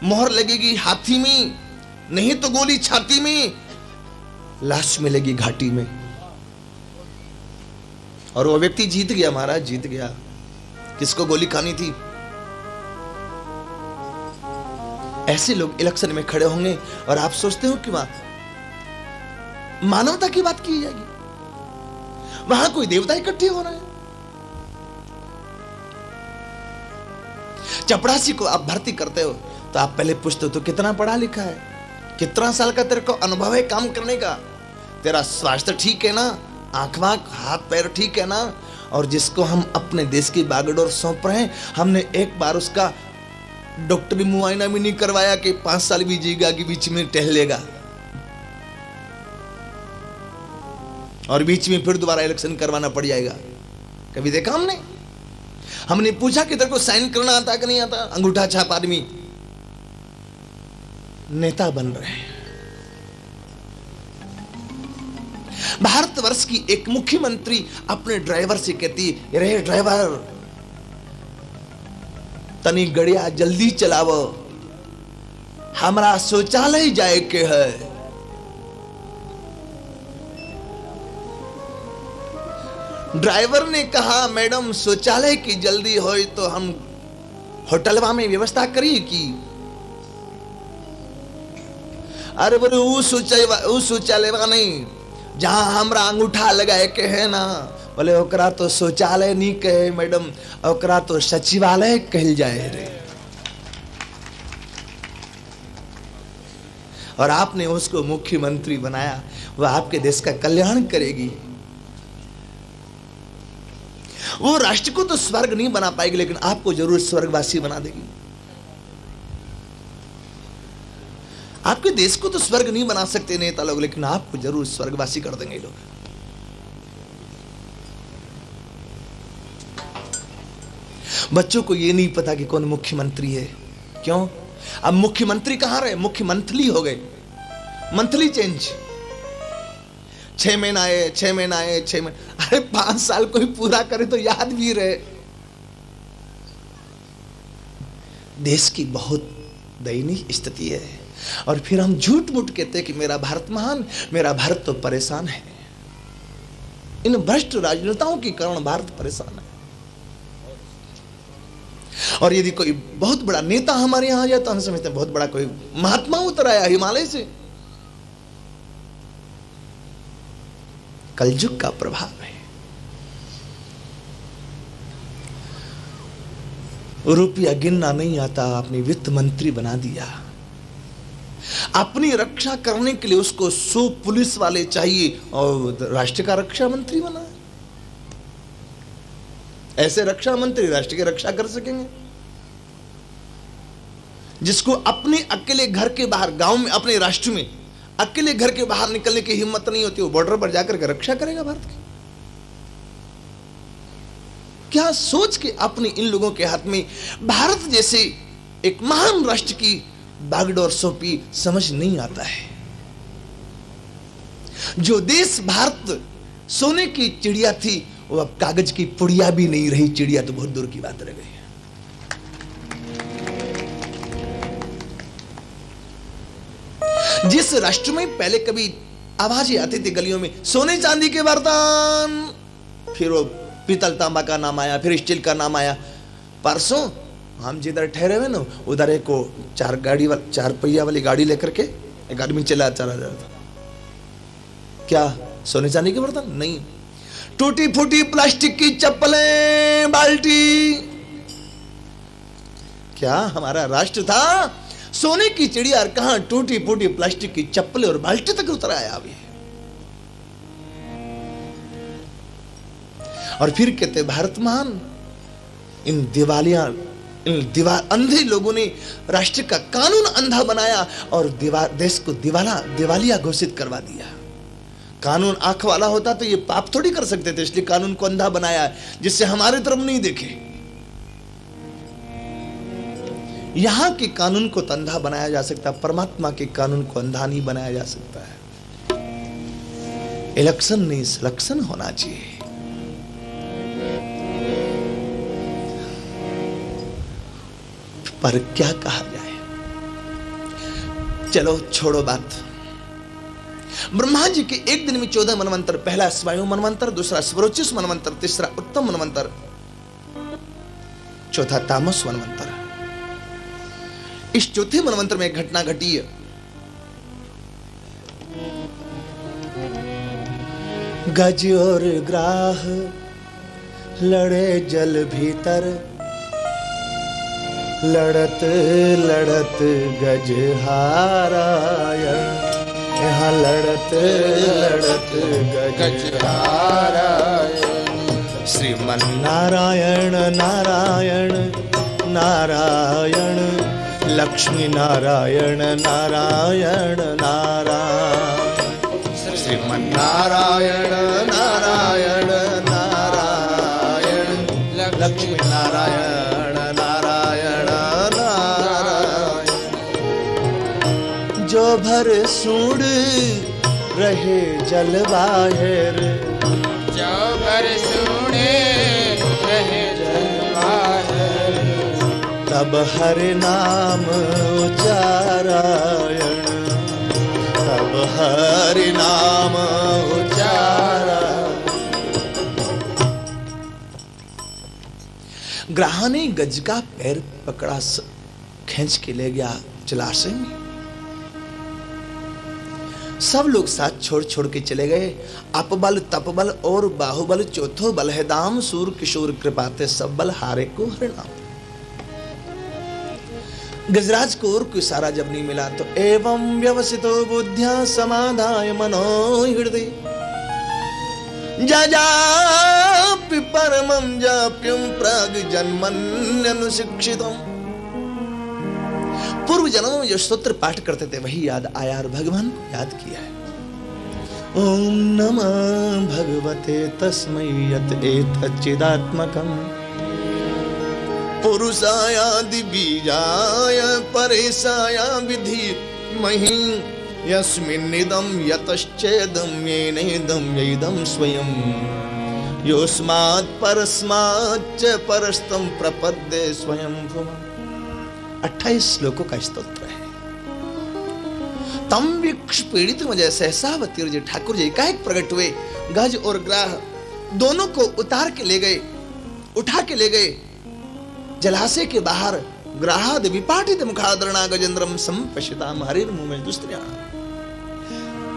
मोहर लगेगी हाथी में, नहीं तो गोली छाती में, लाश मिलेगी घाटी में। और वो व्यक्ति जीत गया, महाराज जीत गया। किसको गोली खानी थी? ऐसे लोग इलेक्शन में खड़े होंगे और आप सोचते हो कि वहां मानवता की बात की जाएगी? वहां कोई देवता इकट्ठे हो रहे हैं? चपरासी को आप भर्ती करते हो तो आप पहले पूछते हो तो कितना पढ़ा लिखा है, कितना साल का तेरे को अनुभव है काम करने का, तेरा स्वास्थ्य ठीक है ना, आंख वाँख हाथ पैर ठीक है ना। और जिसको हम अपने देश की बागडोर सौंप रहे हैं, हमने एक बार उसका डॉक्टरी मुआयना भी नहीं करवाया कि 5 साल भी जीगा कि बीच में टहल लेगा और बीच में फिर दोबारा इलेक्शन करवाना पड़ जाएगा। कभी देखा हमने पूछा कि तेरे को साइन करना आता कि नहीं आता? अंगूठा छाप आदमी नेता बन रहे हैं। भारतवर्ष की एक मुख्यमंत्री अपने ड्राइवर से कहती, रे ड्राइवर तनी गड़िया जल्दी चलावो, हमरा शौचालय जाए के है। ड्राइवर ने कहा, मैडम शौचालय की जल्दी हो तो हम होटलवा में व्यवस्था करिए की? अरे बोले वो शौचालय नहीं जहां हमरा अंगूठा लगाए के है ना, बोले ओकरा तो शौचालय नहीं कहे मैडम, ओकरा तो सचिवालय कहल जाए रे। और आपने उसको मुख्यमंत्री बनाया, वह आपके देश का कल्याण करेगी। वो राष्ट्र को तो स्वर्ग नहीं बना पाएगी, लेकिन आपको जरूर स्वर्गवासी बना देगी। आपके देश को तो स्वर्ग नहीं बना सकते नेता लोग, लेकिन आपको जरूर स्वर्गवासी कर देंगे लोग। बच्चों को यह नहीं पता कि कौन मुख्यमंत्री है। क्यों? अब मुख्यमंत्री कहां रहे? मुख्यमंत्री हो गए, मंथली चेंज। 6 महीना आए, 6 महीना आए, 6 महीना, अरे 5 साल कोई पूरा करे तो याद भी रहे। देश की बहुत दयनीय स्थिति है। और फिर हम झूठ मूठ कहते हैं कि मेरा भारत महान, मेरा भारत तो परेशान है। इन भ्रष्ट राजनेताओं के कारण भारत परेशान है। और यदि कोई बहुत बड़ा नेता हमारे यहां आ जाए तो हम समझते हैं बहुत बड़ा कोई महात्मा उतर आया हिमालय से। कलयुग का प्रभाव है। रुपया गिनना नहीं आता, आपने वित्त मंत्री बना दिया। अपनी रक्षा करने के लिए उसको 100 पुलिस वाले चाहिए और राष्ट्र का रक्षा मंत्री बना। ऐसे रक्षा मंत्री राष्ट्र की रक्षा कर सकेंगे? जिसको अपने अकेले घर के बाहर, गांव में, अपने राष्ट्र में अकेले घर के बाहर निकलने की हिम्मत नहीं होती, वो बॉर्डर पर जाकर के रक्षा करेगा भारत की? क्या सोच के अपने इन लोगों के हाथ में भारत जैसे एक महान राष्ट्र की बागडोर सौंपी, समझ नहीं आता है। जो देश भारत सोने की चिड़िया थी, वो अब कागज की पुड़िया भी नहीं रही। चिड़िया तो बहुत दूर की बात रह गई। जिस राष्ट्र में पहले कभी आवाजें आती थी गलियों में, सोने चांदी के बर्तन, फिर वो पीतल तांबा का नाम आया, फिर स्टील का नाम आया। परसों हम जिधर ठहरे हुए ना, उधर एक 4 पहिया वाली गाड़ी लेकर के एक आदमी चला जा रहा था। क्या सोने चांदी के बर्तन? नहीं, टूटी फूटी प्लास्टिक की चप्पलें, बाल्टी। क्या हमारा राष्ट्र था सोने की चिड़िया? कहां टूटी फूटी प्लास्टिक की चप्पलें और बाल्टी तक उतर आया अभी। और फिर कहते भारत महान। इन अंधे लोगों ने राष्ट्र का कानून अंधा बनाया और देश को दिवालिया घोषित करवा दिया। कानून आंख वाला होता तो ये पाप थोड़ी कर सकते थे, इसलिए कानून को अंधा बनाया जिससे हमारे तरफ नहीं देखे। यहां के कानून को तो अंधा बनाया जा सकता, परमात्मा के कानून को अंधा नहीं बनाया जा सकता है। इलेक्शन नहीं, सिलेक्शन होना चाहिए। पर क्या कहा जाए, चलो छोड़ो बात। ब्रह्मा जी के एक दिन में 14 मनवंतर, पहला स्वायु मनवंतर, दूसरा स्वरोचिष मनवंतर, तीसरा उत्तम मनवंतर, चौथा तामस मनवंतर। इस चौथे मनवंतर में एक घटना घटी है। गज और ग्राह लड़े जल भीतर, लड़त लड़त गज हारायण, यहाँ लड़त लड़त गज हारायण। श्रीमन नारायण नारायण नारायण, लक्ष्मी नारायण नारायण नारायण, श्रीमन नारायण नारायण नारायण, लक्ष्मी नारायण नारायण नारायण। जो भर सूड रहे जल बाहिर, जो भर सूड़े रहे जल बाहिर, तब हरि नाम उच्चारायण, तब हरि नाम उच्चारायण। ग्राह ने गज का पैर पकड़ा, खींच के ले गया जलाशय में। सब लोग साथ छोड़ छोड़ के चले गए। अपबल तपबल और बाहुबल चौथो बल है दाम, सूर किशोर कृपाते सब बल हारे को हरिनाम। गजराज को और कोई सारा जब नहीं मिला तो एवं व्यवसितो बुद्ध्या समाधाय मनो हृदय, जाजापि परमं जाप्यं प्राग जन्मन्यनुशिक्षितम्। पूर्व जन्मों में जो स्तोत्र पाठ करते थे वही याद आया और भगवान को याद किया है। ओम नमः भगवते तस्मै यत एतच्चिदात्मकम्, पुरुषायादि बीजाय परेशाय विधीमहि, यस्मिन्निदं यतश्चेदं येनेदं यैदं स्वयं, योस्मात् परस्माच्च परस्तं प्रपद्ये स्वयं भुवम्। 28 श्लोकों का स्तोत्र है। तम वृक्ष पीड़ित वजह सहसावती जी ठाकुर जी एकाएक प्रकट हुए। गज और ग्राह दोनों को उतार के ले गए, उठा के ले गए जलाशय के बाहर। ग्राहाद विपाटित मुखादरणा गजेंद्रम संपशिता हरिर मुंह में दुस्त्रिया।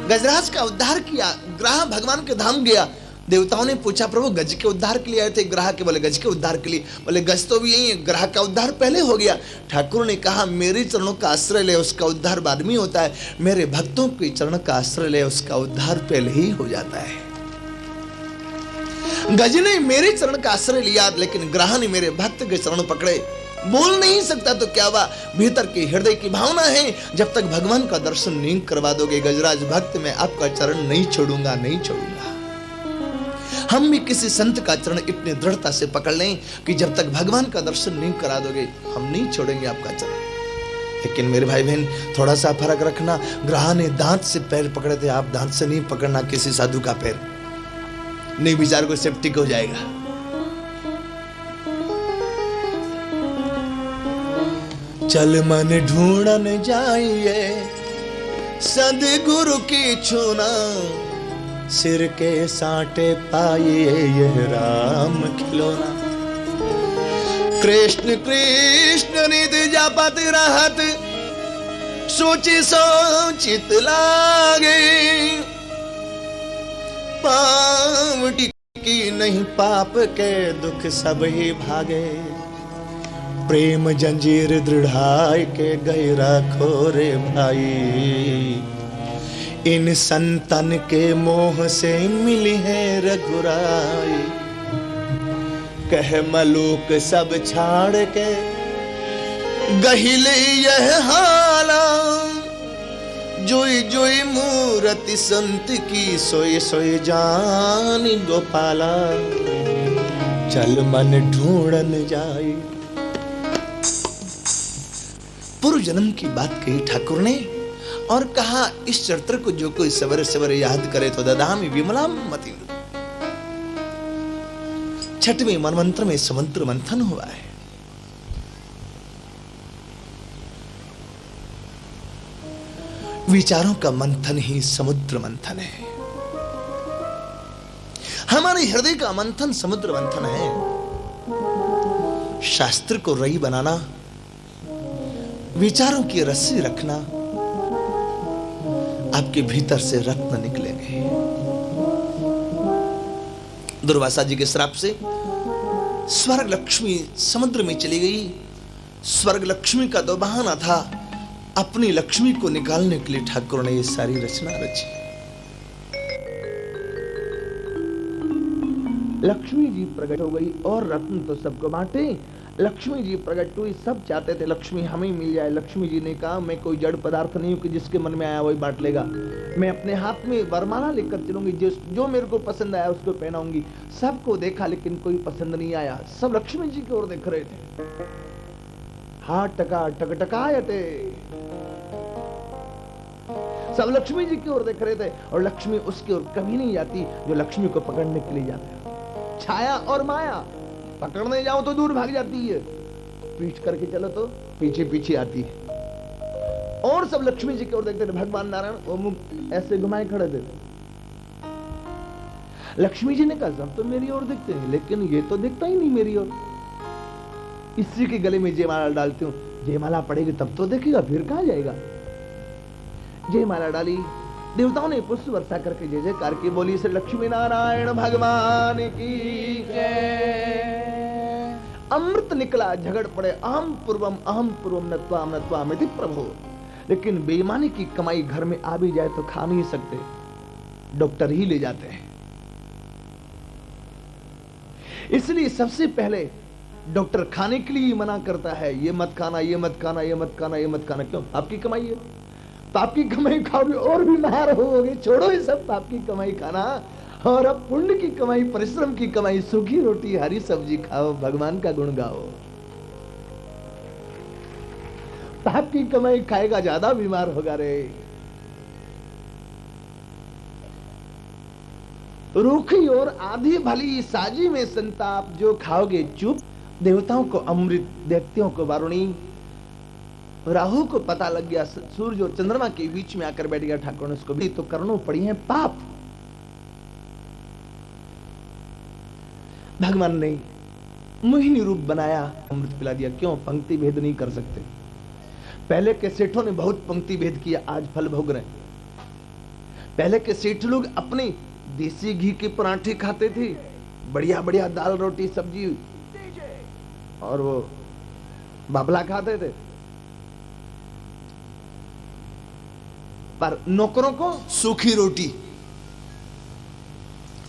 गजराज का उद्धार किया। ग्राह भगवान के धाम गया। देवताओं ने पूछा प्रभु गज के उद्धार के लिए आए थे? ग्राह के बोले गज के उद्धार के लिए। बोले गज तो भी यही है, ग्राह का उद्धार पहले हो गया। ठाकुर ने कहा मेरे चरणों का आश्रय ले, उसका उद्धार बाद में होता है। मेरे भक्तों के चरण का आश्रय ले, उसका उद्धार पहले ही हो जाता है। गज ने मेरे चरण का आश्रय लिया, लेकिन ग्राह ने मेरे भक्त के चरण पकड़े। बोल नहीं सकता तो क्या हुआ, भीतर की हृदय की भावना है। जब तक भगवान का दर्शन नहीं करवा दोगे गजराज भक्त, मैं आपका चरण नहीं छोड़ूंगा, नहीं छोड़ूंगा। हम भी किसी संत का चरण इतनी दृढ़ता से पकड़ लें कि जब तक भगवान का दर्शन नहीं करा दोगे हम नहीं छोड़ेंगे आपका चरण। लेकिन मेरे भाई बहन थोड़ा सा फर्क रखना। ग्राह ने दांत से पैर पकड़े थे, आप दांत से नहीं पकड़ना किसी साधु का पैर, नहीं विचार को सेप्टिक हो जाएगा। चल मन ढूंढन जाइए सदगुरु की छूना, सिर के साटे पाइए यह राम खिलौना। कृष्ण कृष्ण निध जपत रहत, सोची सोचित लागे। पाँव टिकी नहीं पाप के दुख सब ही भागे। प्रेम जंजीर दृढ़ाई के गए रखो रे भाई। इन संतन के मोह से मिली है रघुराई। कह मलूक सब छाड़ के गहिले यह हाला। जोई जोई मूरति संत की, सोए सोए जान गोपाला। चल मन ढूंढन जाए। पूर्व जन्म की बात कही ठाकुर ने और कहा इस चरित्र को जो कोई सवेरे सवेरे याद करे तो ददामि विमलाम मति। छठवें मनवंतर में समुद्र मंथन हुआ है। विचारों का मंथन ही समुद्र मंथन है। हमारे हृदय का मंथन समुद्र मंथन है। शास्त्र को रई बनाना, विचारों की रस्सी रखना, आपके भीतर से रत्न निकलेंगे। दुर्वासा जी के श्राप से स्वर्ग लक्ष्मी समुद्र में चली गई। स्वर्ग लक्ष्मी का तो बहाना था, अपनी लक्ष्मी को निकालने के लिए ठाकुर ने ये सारी रचना रची। लक्ष्मी जी प्रकट हो गई और रत्न तो सबको बांटे। लक्ष्मी जी प्रकट हुई, सब चाहते थे लक्ष्मी हमें मिल जाए। लक्ष्मी जी ने कहा मैं कोई जड़ पदार्थ नहीं हूं कि जिसके मन में आया वही बांट लेगा। मैं अपने हाथ में वरमाला लेकर चलूंगी, जो मेरे को पसंद आया उसको पहनाऊंगी। सबको देखा लेकिन कोई पसंद नहीं आया। सब लक्ष्मी जी की ओर देख रहे थे। हाथ टका टकटकायते, सब लक्ष्मी जी की ओर देख रहे थे और लक्ष्मी उसकी ओर कभी नहीं जाती जो लक्ष्मी को पकड़ने के लिए जाते हैं। छाया और माया, पकड़ने जाओ तो दूर भाग जाती है, पीठ करके चलो तो पीछे पीछे आती है। और सब लक्ष्मी जी की ओर देखते थे। भगवान नारायण वो मुख ऐसे घुमाए खड़े थे। लक्ष्मी जी ने कहा सब तो मेरी ओर देखते हैं लेकिन ये तो देखता ही नहीं मेरी ओर। इसी के गले में जयमाला डालती हूँ, जयमाला पड़ेगी तब तो देखेगा, फिर कहां जाएगा। जयमाला डाली, देवताओं ने पुष्प वर्षा करके जय जयकार की, बोली श्री लक्ष्मी नारायण भगवान की जय। अमृत निकला, झगड़ पड़े, अहम पूर्वम नत्वाम नत्वामिति प्रभु। लेकिन बेईमानी की कमाई घर में आ भी जाए तो खा नहीं सकते, डॉक्टर ही ले जाते हैं। इसलिए सबसे पहले डॉक्टर खाने के लिए मना करता है, ये मत खाना, ये मत खाना, ये मत खाना, ये मत खाना। क्यों? आपकी कमाई है, तो आपकी कमाई खाओगे और बीमार होगे। छोड़ो ये सब पाप की कमाई खाना, और अब पुण्य की कमाई, परिश्रम की कमाई, सूखी रोटी हरी सब्जी खाओ, भगवान का गुण गाओ। पाप की कमाई खाएगा ज्यादा बीमार होगा रे। रूखी और आधी भली साजी में संताप, जो खाओगे चुप। देवताओं को अमृत, दैत्यों को वारुणी। राहु को पता लग गया, सूर्य और चंद्रमा के बीच में आकर बैठ गया ठाकुर ने उसको भी, तो करनो पड़ी है पाप। भगवान ने मोहिनी रूप बनाया, अमृत पिला दिया। क्यों? पंक्ति भेद नहीं कर सकते। पहले के सेठों ने बहुत पंक्ति भेद किया, आज फल भोग रहे। पहले के सेठ लोग अपने देसी घी के पराठे खाते थे, बढ़िया बढ़िया दाल रोटी सब्जी, और वो बाबला खाते थे। पर नौकरों को सूखी रोटी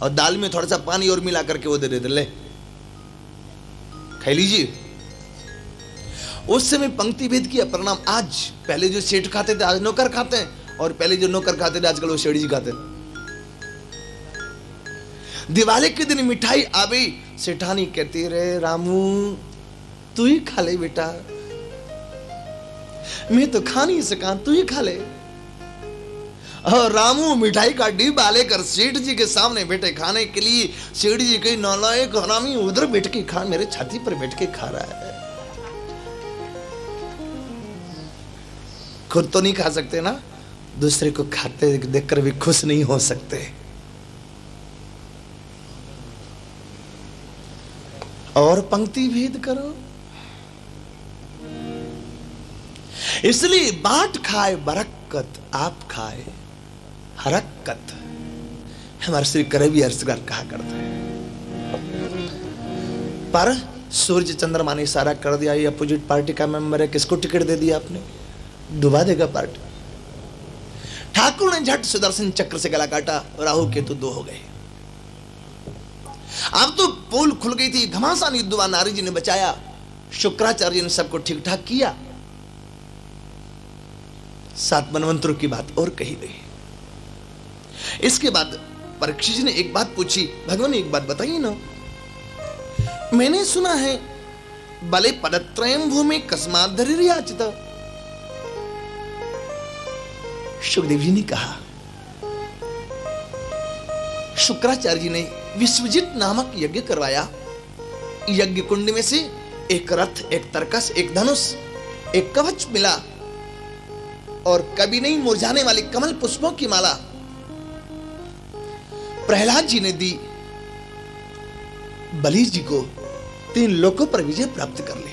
और दाल में थोड़ा सा पानी और मिला करके वो दे देते, ले खा लीजिए। उस समय पंक्ति भेद किया, परिणाम आज पहले जो सेठ खाते थे आज नौकर खाते हैं, और पहले जो नौकर खाते थे आजकल वो सेठ जी खाते हैं। दिवाली के दिन मिठाई आवे, सेठानी कहती रहे रामू तू ही खा ले बेटा, मैं तो खा नहीं सका, तू ही खा ले। और रामू मिठाई का डिब्बा लेकर सेठ जी के सामने बैठे खाने के लिए। सेठ जी कही नालायक हरामी उधर बैठ के खा, मेरे छाती पर बैठ के खा रहा है। खुद तो नहीं खा सकते ना, दूसरे को खाते देखकर भी खुश नहीं हो सकते। और पंक्ति भेद करो। इसलिए बाट खाए बरकत, आप खाए हरकत। हमारे श्री करवी अर्सगार कहा करते हैं। पर सूर्य चंद्रमा ने इशारा कर दिया, ये अपोजिट पार्टी का मेंबर है, किसको टिकट दे दिया आपने, डुबा देगा पार्टी। ठाकुर ने झट सुदर्शन चक्र से गला काटा, राहु केतु दो हो गए। अब तो पोल खुल गई थी, घमासान युद्ध हुआ, नारी जी ने बचाया, शुक्राचार्य ने सबको ठीक ठाक किया। 7 मनवंतरों की बात और कही गई। इसके बाद परीक्षित जी ने एक बात पूछी, भगवान एक बात बताइए ना, मैंने सुना है बले पदत्रयम भूमि कस्मात् धरिर्याचिता। सुखदेव जी ने कहा, शुक्राचार्य जी ने विश्वजित नामक यज्ञ करवाया। यज्ञ कुंड में से एक रथ, एक तरकस, एक धनुष, एक कवच मिला। और कभी नहीं मुरझाने वाली कमल पुष्पों की माला प्रहलाद जी ने दी, बलि जी को 3 लोकों पर विजय प्राप्त कर ली।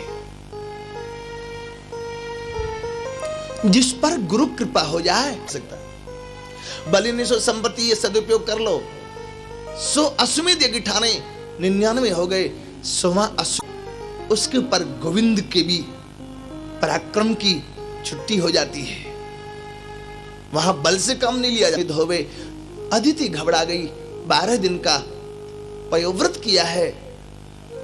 जिस पर गुरु कृपा हो जाए सकता, बलि ने सो संपत्ति ये सदुपयोग कर लो, 100 अश्वमेध यज्ञ ठाने 99 हो गए, 100वां उसके ऊपर गोविंद के भी पराक्रम की छुट्टी हो जाती है। वहां बल से कम नहीं लिया जाता। हो गए, अदिति घबरा गई, 12 दिन का पयोव्रत किया है।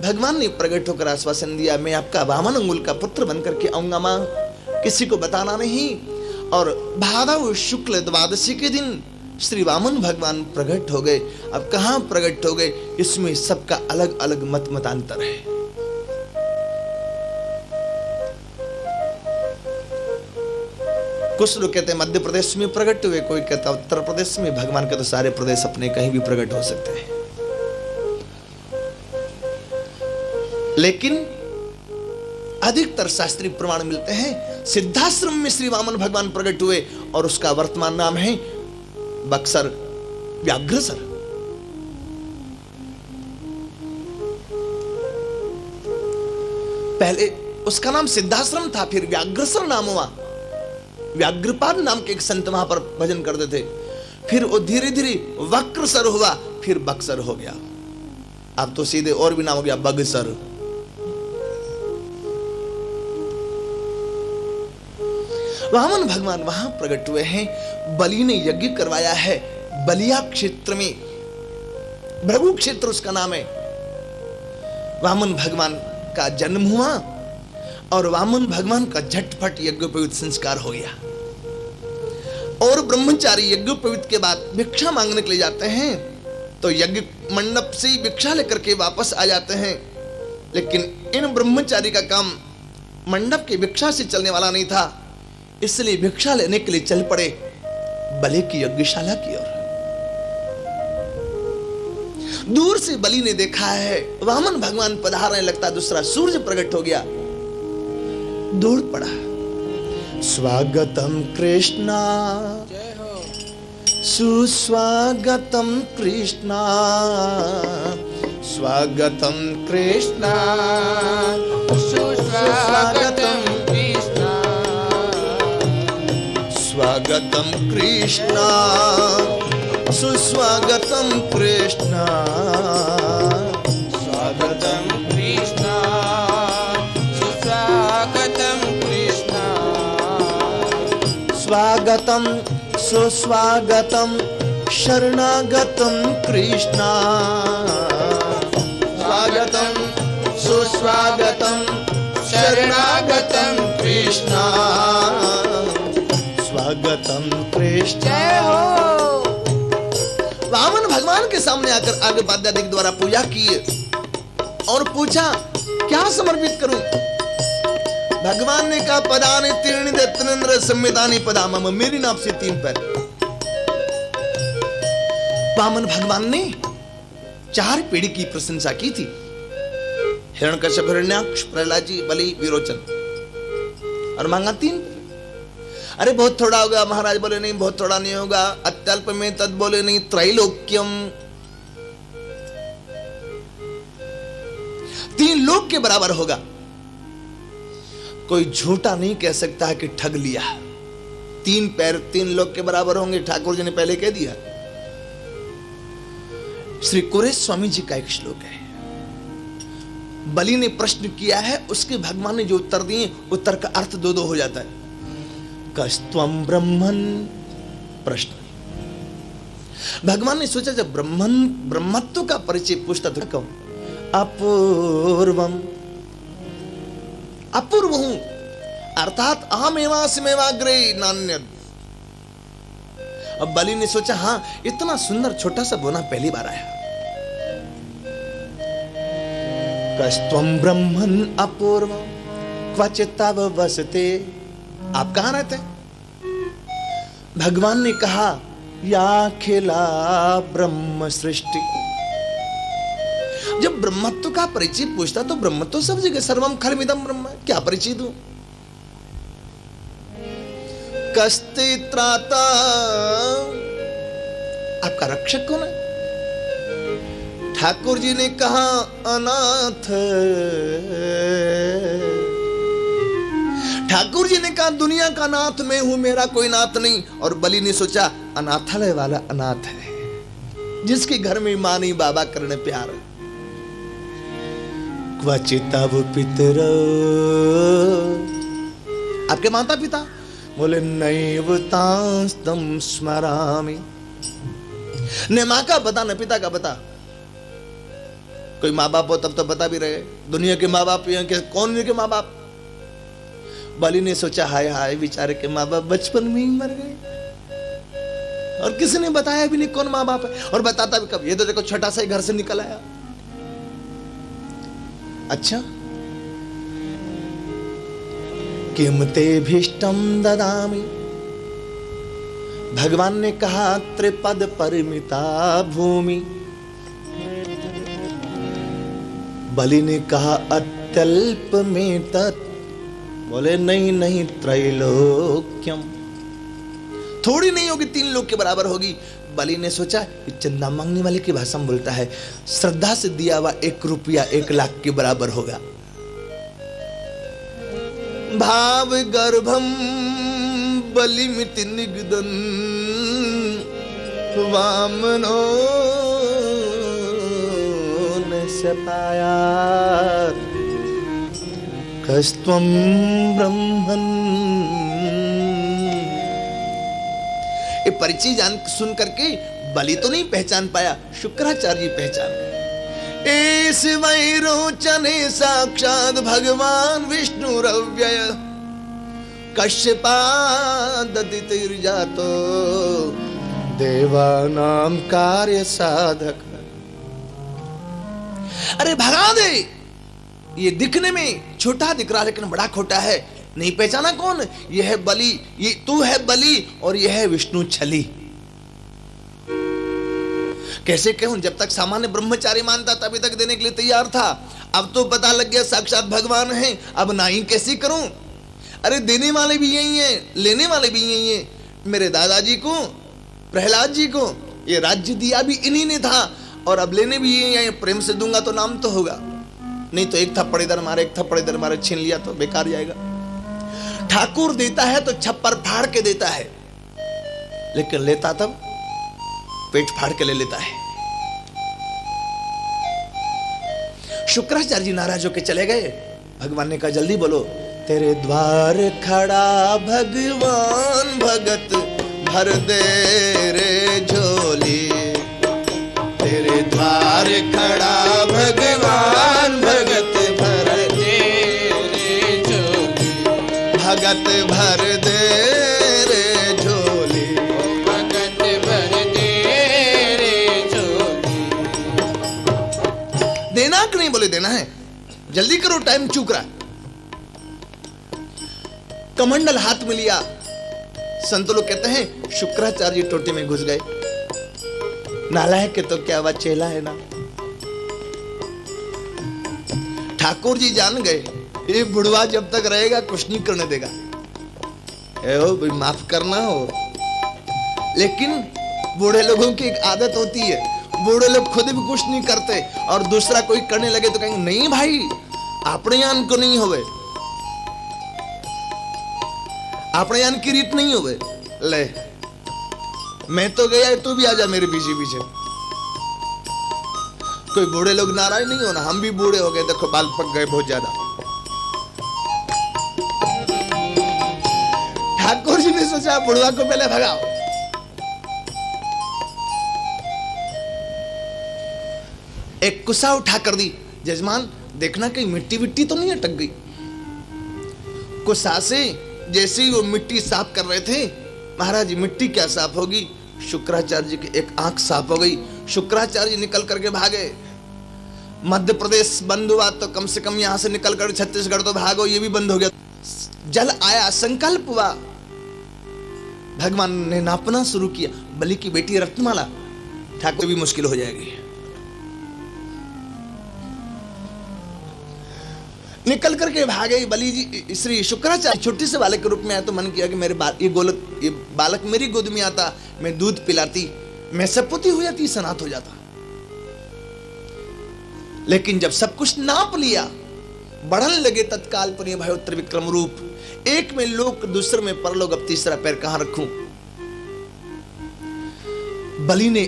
भगवान ने प्रकट होकर आश्वासन दिया, मैं आपका वामन अंगुल का पुत्र बनकर के आऊंगा मां, किसी को बताना नहीं। और भादव शुक्ल द्वादशी के दिन श्री वामन भगवान प्रकट हो गए। अब कहां प्रकट हो गए, इसमें सबका अलग अलग मतांतर है। कुछ लोग कहते हैं मध्य प्रदेश में प्रकट हुए, कोई कहता उत्तर प्रदेश में। भगवान के तो सारे प्रदेश अपने कहीं भी प्रकट हो सकते हैं, लेकिन अधिकतर शास्त्रीय प्रमाण मिलते हैं सिद्धाश्रम में श्री वामन भगवान प्रकट हुए, और उसका वर्तमान नाम है बक्सर व्याघ्रसर। पहले उसका नाम सिद्धाश्रम था, फिर व्याघ्रसर नाम हुआ। व्याघ्रपाद नाम के एक संत वहां पर भजन करते थे, फिर वो धीरे धीरे वक्रसर हुआ, फिर बक्सर हो गया। अब तो सीधे और भी नाम हो गया बगसर। वामन भगवान वहां प्रकट हुए हैं। बलि ने यज्ञ करवाया है बलिया क्षेत्र में, भृगु क्षेत्र उसका नाम है। वामन भगवान का जन्म हुआ और वामन भगवान का झटपट यज्ञोपवीत संस्कार हो गया। और ब्रह्मचारी यज्ञोपवीत के बाद भिक्षा मांगने के लिए जाते हैं, तो यज्ञ मंडप से ही भिक्षा लेकर के वापस आ जाते हैं। लेकिन इन ब्रह्मचारी का काम मंडप की भिक्षा से चलने वाला नहीं था, इसलिए भिक्षा लेने के लिए चल पड़े बलि की यज्ञशाला की ओर। दूर से बलि ने देखा है वामन भगवान पधारने लगता, दूसरा सूर्य प्रकट हो गया, दौड़ पड़ा। स्वागतम कृष्णा सुस्वागतम कृष्णा, स्वागतम कृष्णा सुस्वागतम कृष्णा, स्वागतम कृष्णा सुस्वागतम कृष्णा, स्वागतम कृष्णा सुस्वागतम कृष्णा, स्वागतम सुस्वागतम शरणागतम कृष्णा, स्वागतम सुस्वागतम शरणागतम कृष्णा, स्वागतम कृष्ण। जय हो। वामन भगवान के सामने आकर आगे पाद्यादिक द्वारा पूजा की और पूछा क्या समर्पित करूं। भगवान ने कहा पदानि तीर्णि दत्तनेन्द्र संविधानी पदा मम, मेरी नाप से 3 पैर। वामन भगवान ने 4 पीढ़ी की प्रशंसा की थी, हिरण्यकश्यप, हिरण्याक्ष, प्रहलाद जी, बलि, विरोचन, और मांगा 3। अरे बहुत थोड़ा होगा महाराज, बोले नहीं बहुत थोड़ा नहीं होगा। अत्यल्प में तद, बोले नहीं त्रैलोक्यम, 3 लोक के बराबर होगा। कोई झूठा नहीं कह सकता है कि ठग लिया। 3 पैर 3 लोक के बराबर होंगे, ठाकुर जी ने पहले कह दिया। श्री कुरेश स्वामी जी का एक श्लोक है, बलि ने प्रश्न किया है, उसके भगवान ने जो उत्तर दिए, उत्तर का अर्थ 2-2 हो जाता है। कस्त्वम ब्रह्मन, प्रश्न। भगवान ने सोचा जब ब्रह्मत्व का परिचय पूछता तो कौन, अपूर्वम, अपूर्व हूं, अर्थात अहमेवास्मेवाग्रे नान्यद। अब बलि ने सोचा हां इतना सुंदर छोटा सा बोना पहली बार आया। कस्त्वम ब्रह्मन अपूर्वम क्वचित तव वसते, आप कहां रहते हैं? भगवान ने कहा या खिला ब्रह्म सृष्टि। जब ब्रह्मत्व का परिचय पूछता तो ब्रह्मत्व सब जगह, सर्वम खलमिदम ब्रह्म, क्या परिचय दूं? कस्ते त्राता, आपका रक्षक कौन है? ठाकुर जी ने कहा अनाथ। ठाकुर जी ने कहा दुनिया का नाथ मैं हूं, मेरा कोई नाथ नहीं। और बलि ने सोचा अनाथालय वाला अनाथ है, जिसके घर में मां नहीं बाबा करने प्यार। क्वचितव पितर, आपके माता पिता बोले नैव तांस्तम स्मरामि, न मां का पता न पिता का पता। कोई माँ बाप हो तब तो बता भी रहे, दुनिया के माँ बाप के कौन के माँ बाप। बलि ने सोचा हाय हाय बेचारे के माँ बाप बचपन में ही मर गए, और किसी ने बताया भी नहीं कौन माँ बाप है, और बताता भी कब, ये तो देखो छोटा सा ही घर से निकल आया। अच्छा, किमते भीष्टम ददामि, भगवान ने कहा त्रिपद परिमिता भूमि। बलि ने कहा अत्यल्प में तत्, बोले नहीं नहीं त्रैलोक्यम, थोड़ी नहीं होगी, 3 लोक के बराबर होगी। बलि ने सोचा चंदा मांगने वाले की भाषा में बोलता है, श्रद्धा से दिया हुआ 1 रुपया 1 लाख के बराबर होगा। भाव गर्भम बलिमिति निगदन वामनो न पाया कस्त्वं ब्रह्मन्। ये परिचय जान सुन करके बलि तो नहीं पहचान पाया, शुक्राचार्य जी पहचान गए। इस वैरोचने साक्षात भगवान विष्णु रव्यय, कश्यपादतिर्जातो देवानां कार्य साधक। अरे भगा दे, ये दिखने में छोटा दिख रहा लेकिन बड़ा खोटा है, नहीं पहचाना कौन? ये है बलि, ये तू है बलि और ये है विष्णु छली। कैसे कहूं, जब तक सामान्य ब्रह्मचारी मानता तभी तक देने के लिए तैयार था, अब तो पता लग गया साक्षात भगवान है, अब नहीं कैसे करूं? अरे देने वाले भी यही हैं, लेने वाले भी यही हैं। मेरे दादाजी को, प्रहलाद जी को ये राज्य दिया भी इन्हीं ने था, और अब लेने भी यही हैं। प्रेम से दूंगा तो नाम तो होगा, नहीं तो एक थप्पड़ इधर मारे, एक थप्पड़ इधर मारे, छीन लिया तो बेकार जाएगा। ठाकुर देता है तो छप्पर फाड़ के देता है, लेकिन लेता तब पेट फाड़ के ले लेता है। शुक्राचार्य जी नाराज होकर चले गए। भगवान ने कहा जल्दी बोलो, तेरे द्वार खड़ा भगवान भगत भर दे रे झोली। तेरे द्वार खड़ा भगवान भगत भर दे रे झोली, भगत भर दे रे झोली, भगत भर दे रे झोली। देना कि नहीं? बोले देना है, जल्दी करो, टाइम चूक रहा है। कमंडल हाथ में लिया। संत लोग कहते हैं शुक्राचार्य टोटी में घुस गए। नालायक के तो क्या, वह चेला है ना। ठाकुर जी जान गए, ये बुढ़वा जब तक रहेगा कुछ नहीं करने देगा। हो भाई, माफ करना हो, लेकिन बूढ़े लोगों की एक आदत होती है, बूढ़े लोग खुद भी कुछ नहीं करते और दूसरा कोई करने लगे तो कहेंगे नहीं भाई अपने यान को नहीं होवे, अपने यान की रीत नहीं होवे। ले मैं तो गया, तू भी आजा मेरे पीछे पीछे। कोई बूढ़े लोग नाराज नहीं होना, हम भी बूढ़े हो गए, देखो बाल पक गए बहुत ज्यादा। ठाकुर जी ने सोचा बुढ़वा को पहले भगाओ। एक कुसा उठा कर दी, जजमान देखना कहीं मिट्टी विट्टी तो नहीं अटक गई। कुसा से जैसे ही वो मिट्टी साफ कर रहे थे, महाराज मिट्टी क्या साफ होगी, शुक्राचार्य जी की एक आंख साफ हो गई। शुक्राचार्य जी निकल करके भागे। मध्य प्रदेश बंद हुआ तो कम से कम यहां से निकल कर छत्तीसगढ़ तो भागो, ये भी बंद हो गया। जल आया, संकल्प हुआ, भगवान ने नापना शुरू किया। बलि की बेटी रत्नमाला, ठाकुर भी मुश्किल हो जाएगी। निकल करके भागे बलि जी। श्री शुक्राचार्य छोटे से बालक के रूप में आया तो मन किया कि मेरे ये बालक मेरी गोद में आता, मैं दूध पिलाती, मैं सपुती हो जाती, सनात हो जाता। लेकिन जब सब कुछ नाप लिया, बढ़न लगे तत्काल पुण्य भयो त्रिविक्रम रूप, एक में लोक दूसरे में परलोक, अब तीसरा पैर कहां रखूं। बलि ने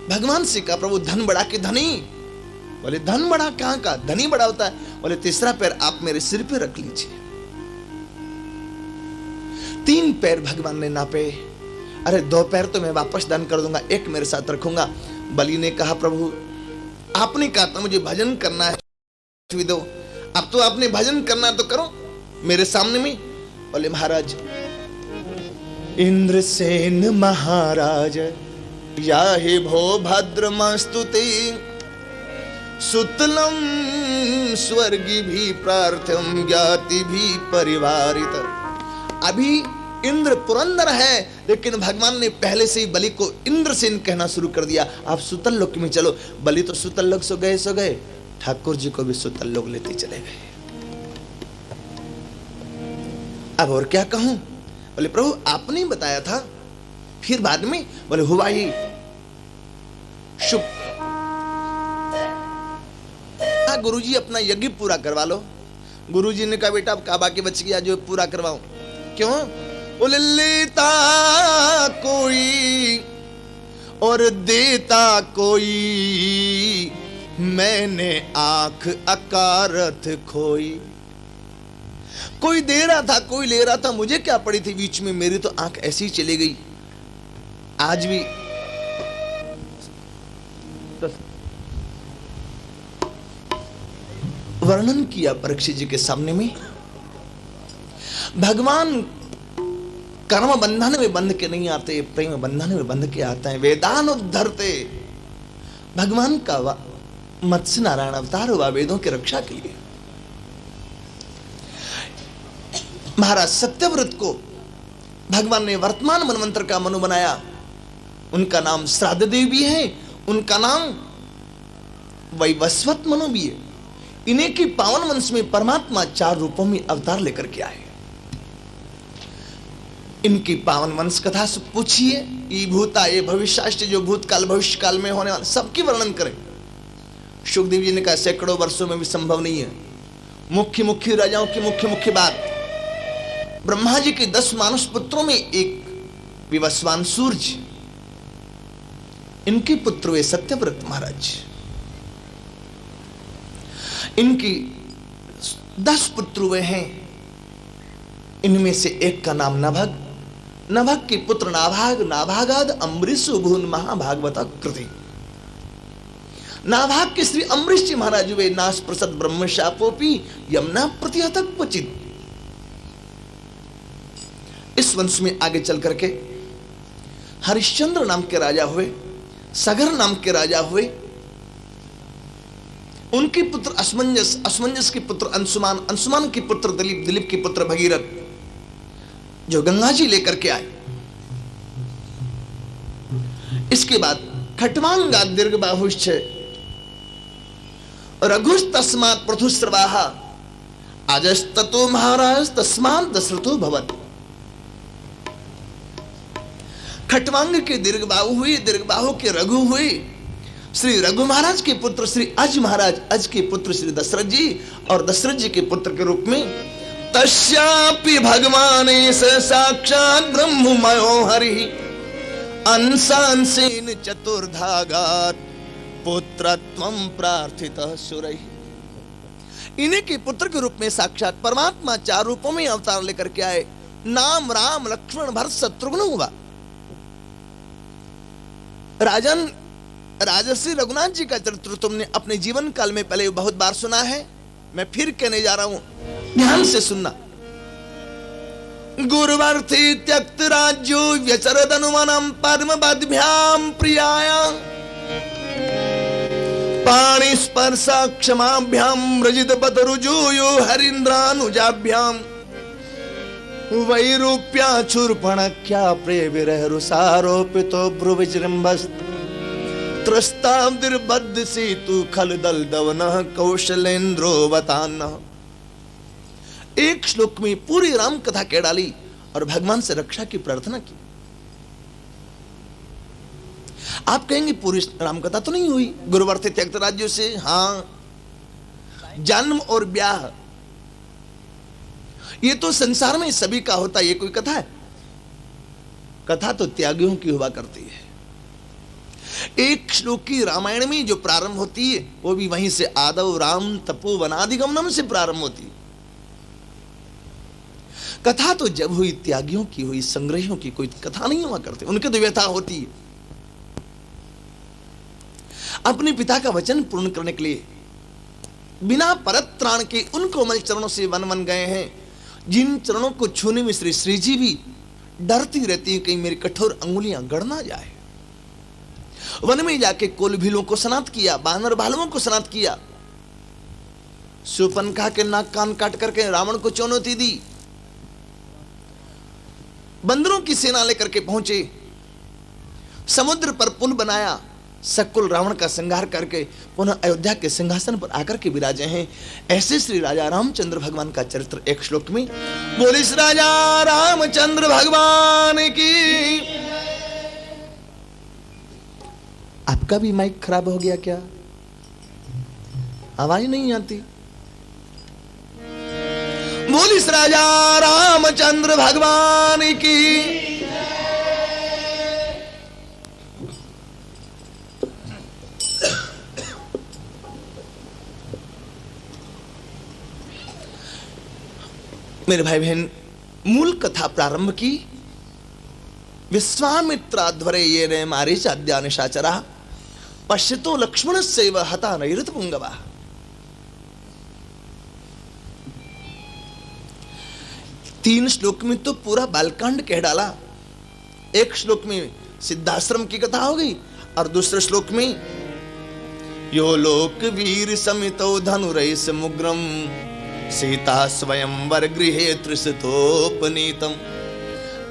भगवान से कहा, प्रभु धन बढ़ा के धनी। बोले धन बढ़ा कहां का, धनी बड़ा होता है। बोले तीसरा पैर आप मेरे सिर पे रख लीजिए। 3 पैर भगवान ने नापे। अरे 2 पैर तो मैं वापस दान कर दूंगा, एक मेरे साथ रखूंगा। बलि ने कहा, प्रभु आपने कहा था मुझे भजन करना है, दो, अब तो आपने भजन करना तो करो मेरे सामने में। बोले महाराज, इंद्रसेन महाराज या हे भो भद्रमस्तुते सुतलम स्वर्गी भी प्रार्थम ज्ञाति भी परिवारित। अभी इंद्र पुरंदर है, लेकिन भगवान ने पहले से ही बलि को इंद्रसेन कहना शुरू कर दिया। आप सुतल लोक में चलो। बलि तो सुतल लोक सो गए, ठाकुर जी को भी सुतल लोक लेते चले गए। अब और क्या कहूं। बोले प्रभु आपने बताया था, फिर बाद में बोले हुआ ही शुभ। गुरुजी अपना यज्ञ पूरा करवा लो। गुरुजी ने कहा, बेटा अब काबा के बच गया जो पूरा करवाऊं। क्यों? बोले लेता कोई और देता कोई, मैंने आंख अकारत खोई। कोई दे रहा था, कोई ले रहा था, मुझे क्या पड़ी थी बीच में, मेरी तो आंख ऐसी ही चली गई। आज भी वर्णन किया परीक्षित जी के सामने में, भगवान कर्म बंधन में बंध के नहीं आते, प्रेम बंधन में बंध के आते हैं। वेदान उद्धरते, भगवान का मत्स्य नारायण अवतार हुआ वेदों की रक्षा के लिए। महाराज सत्यव्रत को भगवान ने वर्तमान मनवंतर का मनु बनाया। उनका नाम श्राद्ध देव भी है, उनका नाम वैवस्वत मनु भी है। इन्हीं की पावन वंश में परमात्मा 4 रूपों में अवतार लेकर के आए। इनकी पावन वंश कथा से पूछिए, ये भूता ये भविष्य, जो भूतकाल भविष्य काल में होने वाला सबकी वर्णन करें। सुखदेव जी ने कहा सैकड़ों वर्षों में भी संभव नहीं है। मुख्य राजाओं की मुख्य बात, ब्रह्मा जी के 10 मानुष पुत्रों में एक विवस्वान सूर्य, इनके पुत्र वे सत्यव्रत महाराज। इनकी 10 पुत्र वे हैं। इनमें से एक का नाम नभग, नभग के पुत्र नाभाग, नाभागाद अम्बरीश भून महाभागवत कृति। नाभाग के श्री अम्बरीश जी महाराज वे नाश प्रसद ब्रह्म शापोपी यमुना प्रतिहत क्वचित। इस वंश में आगे चल करके हरिश्चंद्र नाम के राजा हुए, सगर नाम के राजा हुए। उनके पुत्र असमंजस, असमंजस के पुत्र अंशुमान, अंशुमान के पुत्र दिलीप, दिलीप के पुत्र भगीरथ, जो गंगा जी लेकर के आए। इसके बाद खटवांगा दीर्घ बाहुश्च रघुस तस्मात् पृथुस्रवाहा अजस्ततो महाराज तस्मात् दशरथो भवत्। खटवांग के दीर्घबाहु हुए, दीर्घबाहु के रघु हुए। श्री रघु महाराज के पुत्र श्री अज महाराज, अज के पुत्र श्री दशरथ जी, और दशरथ जी के पुत्र के रूप में तस्यापि भगवान साक्षात ब्रह्ममयो हरि अंशांसेन चतुर्धागात् पुत्रत्वं प्रार्थितः सुरैः। इन्हीं के पुत्र के रूप में साक्षात परमात्मा 4 रूपों में अवतार लेकर के आए। नाम राम लक्ष्मण भरत शत्रुघ्न हुआ। राजन राजर्षि रघुनाथ जी का चरित्र तुमने अपने जीवन काल में पहले बहुत बार सुना है, मैं फिर कहने जा रहा हूं, ध्यान से सुनना। गुरुवर्थे त्यक्त राज्यो व्यचरद अनुमानम पद्म बद्भ्याम प्रियाया पाणि स्पर्शा क्षमाभ्याम रजित पतरुजोयो हरीन्द्रानुजाभ्याम वैरूप्याचुर्पणख्या प्रिय विरह रुसारोपितो भ्रुविजृंभस् त्रस्ताब्दिर्बद्ध सेतु खल दल दवन कौशलेन्द्रो वतान। एक श्लोक में पूरी राम कथा कह डाली और भगवान से रक्षा की प्रार्थना की। आप कहेंगे पूरी राम कथा तो नहीं हुई, गुरुवर थे त्यक्त राज्यों से। हां, जन्म और ब्याह ये तो संसार में सभी का होता है, ये कोई कथा है? कथा तो त्यागियों की हुआ करती है। एक श्लोक की रामायण में जो प्रारंभ होती है वो भी वहीं से आदव राम तपो वनादिगमनम से प्रारंभ होती है। कथा तो जब हुई त्यागियों की हुई, संग्रहियों की कोई कथा नहीं हुआ करती, उनके तो व्यथा होती है। अपने पिता का वचन पूर्ण करने के लिए बिना परत्राण के उन कोमल चरणों से वन वन गए हैं, जिन चरणों को छूने में श्री श्री जी भी डरती रहती है कहीं मेरी कठोर अंगुलियां गड़ ना जाए। वन में जाके कोल भीलों को स्नात किया, बानर भालुओं को स्नात किया, सुपनखा के नाक कान काट करके रावण को चुनौती दी, बंदरों की सेना लेकर के पहुंचे, समुद्र पर पुल बनाया, सकुल रावण का संहार करके पुनः अयोध्या के सिंहासन पर आकर के विराजे हैं। ऐसे श्री राजा रामचंद्र भगवान का चरित्र एक श्लोक में। बोले श्री राजा रामचंद्र भगवान की। आपका भी माइक खराब हो गया क्या? आवाज नहीं आती? बोले श्री राजा रामचंद्र भगवान की। मेरे भाई बहन, मूल कथा प्रारंभ की। विश्वामित्राध्वरे ये ने मारीचाद्या निशाचरा पश्यतो लक्ष्मण सेव हता नैरत पुंगवा। तीन श्लोक में तो पूरा बालकांड कह डाला। एक श्लोक में सिद्धाश्रम की कथा हो गई और दूसरे श्लोक में यो लोक वीर समितो धनुरैस मुग्रम सीता स्वयंवर गृहे त्रिशतोपनीतम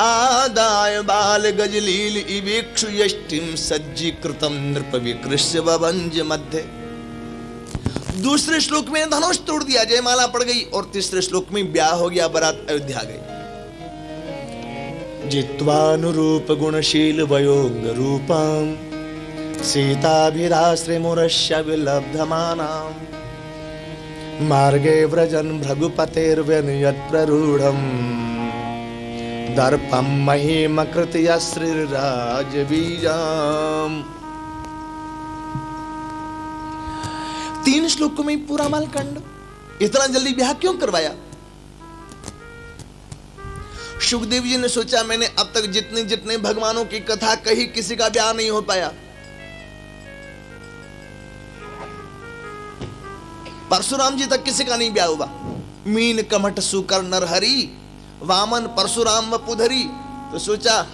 आदाय बाल गजलील इवेक्षु यष्टिम सज्जीकृतम नृप विकृष्य ववंज मध्य। दूसरे श्लोक में धनुष तोड़ दिया, जयमाला पड़ गई, और तीसरे श्लोक में ब्याह हो गया, बारात अयोध्या गई। जित्वानुरूप गुणशील वयोंग रूपम सीताभिराश्रिमुरस्य विलब्धमानाम मार्गे व्रजन भृगुपतेर्व्यनुयत् प्ररूढ़म दर्पम महिमकृत्य श्रीराजबीजाम। तीन श्लोकों में पूरा मालकांड। इतना जल्दी ब्याह क्यों करवाया? सुखदेव जी ने सोचा मैंने अब तक जितने जितने भगवानों की कथा कही किसी का ब्याह नहीं हो पाया। परशुराम जी तक किसी का नहीं ब्याह हुआ। मीन कमठ सुकर नरहरि वामन परशुराम व पुधरी। तो सोचा